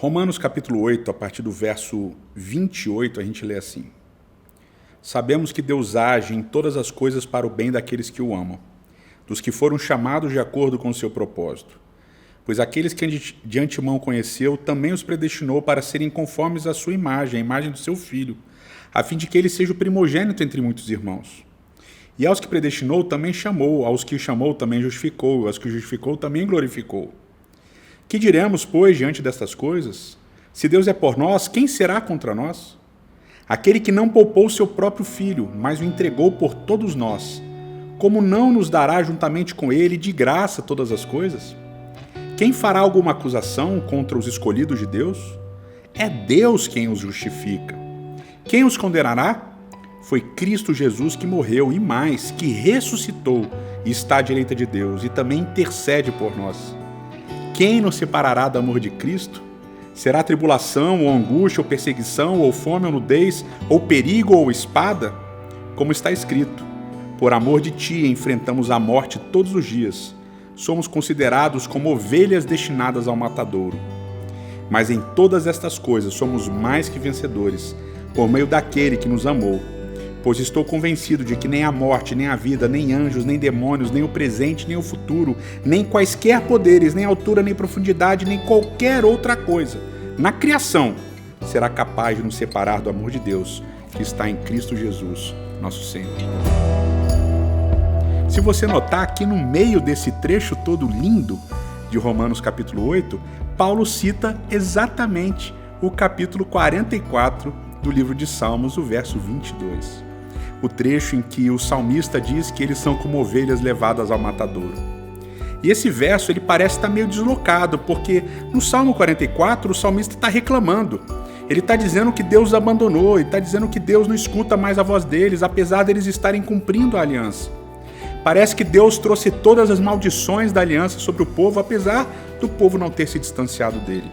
Romanos capítulo 8, a partir do verso 28, a gente lê assim: Sabemos que Deus age em todas as coisas para o bem daqueles que o amam, dos que foram chamados de acordo com o seu propósito. Pois aqueles que de antemão conheceu, também os predestinou para serem conformes à sua imagem, a imagem do seu Filho, a fim de que ele seja o primogênito entre muitos irmãos. E aos que predestinou, também chamou, aos que chamou, também justificou, aos que justificou, também glorificou. Que diremos, pois, diante destas coisas? Se Deus é por nós, quem será contra nós? Aquele que não poupou seu próprio Filho, mas o entregou por todos nós, como não nos dará juntamente com ele de graça todas as coisas? Quem fará alguma acusação contra os escolhidos de Deus? É Deus quem os justifica. Quem os condenará? Foi Cristo Jesus que morreu e mais, que ressuscitou e está à direita de Deus e também intercede por nós. Quem nos separará do amor de Cristo? Será tribulação, ou angústia, ou perseguição, ou fome, ou nudez, ou perigo, ou espada? Como está escrito: por amor de ti enfrentamos a morte todos os dias. Somos considerados como ovelhas destinadas ao matadouro. Mas em todas estas coisas somos mais que vencedores, por meio daquele que nos amou. Pois estou convencido de que nem a morte, nem a vida, nem anjos, nem demônios, nem o presente, nem o futuro, nem quaisquer poderes, nem altura, nem profundidade, nem qualquer outra coisa na criação será capaz de nos separar do amor de Deus que está em Cristo Jesus, nosso Senhor. Se você notar aqui no meio desse trecho todo lindo de Romanos capítulo 8, Paulo cita exatamente o capítulo 44 do livro de Salmos, o verso 22. O trecho em que o salmista diz que eles são como ovelhas levadas ao matadouro. E esse verso ele parece estar meio deslocado, porque no Salmo 44 o salmista está reclamando. Ele está dizendo que Deus os abandonou, ele está dizendo que Deus não escuta mais a voz deles, apesar deles estarem cumprindo a aliança. Parece que Deus trouxe todas as maldições da aliança sobre o povo, apesar do povo não ter se distanciado dele.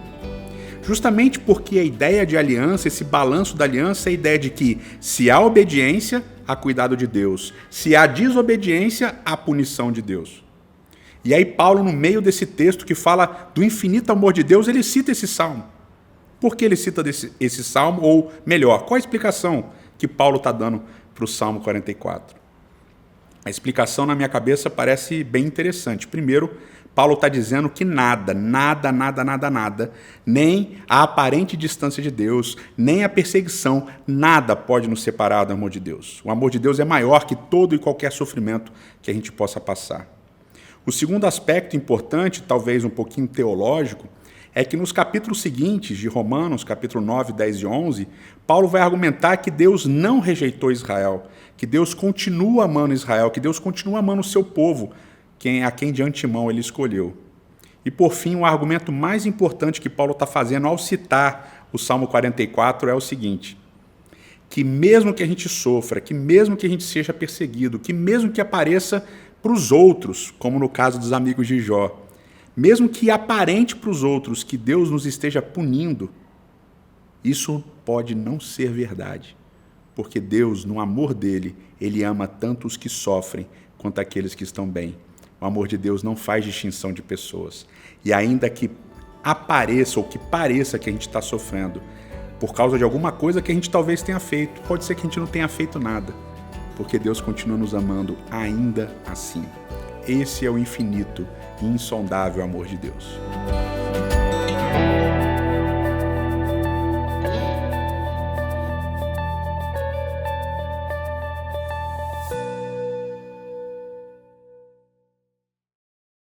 Justamente porque a ideia de aliança, esse balanço da aliança, é a ideia de que se há obediência, há cuidado de Deus. Se há desobediência, há punição de Deus. E aí Paulo, no meio desse texto que fala do infinito amor de Deus, ele cita esse salmo. Por que ele cita esse salmo? Ou melhor, qual a explicação que Paulo está dando para o Salmo 44? A explicação na minha cabeça parece bem interessante. Primeiro, Paulo está dizendo que nada, nem a aparente distância de Deus, nem a perseguição, nada pode nos separar do amor de Deus. O amor de Deus é maior que todo e qualquer sofrimento que a gente possa passar. O segundo aspecto importante, talvez um pouquinho teológico, é que nos capítulos seguintes de Romanos, capítulo 9, 10 e 11, Paulo vai argumentar que Deus não rejeitou Israel, que Deus continua amando Israel, que Deus continua amando o seu povo, a quem de antemão ele escolheu. E por fim, o argumento mais importante que Paulo está fazendo ao citar o Salmo 44 é o seguinte: que mesmo que a gente sofra, que mesmo que a gente seja perseguido, que mesmo que apareça para os outros, como no caso dos amigos de Jó, mesmo que aparente para os outros que Deus nos esteja punindo, isso pode não ser verdade, porque Deus, no amor dele, ele ama tanto os que sofrem quanto aqueles que estão bem. O amor de Deus não faz distinção de pessoas. E ainda que apareça ou que pareça que a gente está sofrendo por causa de alguma coisa que a gente talvez tenha feito, pode ser que a gente não tenha feito nada, porque Deus continua nos amando ainda assim. Esse é o infinito e insondável amor de Deus.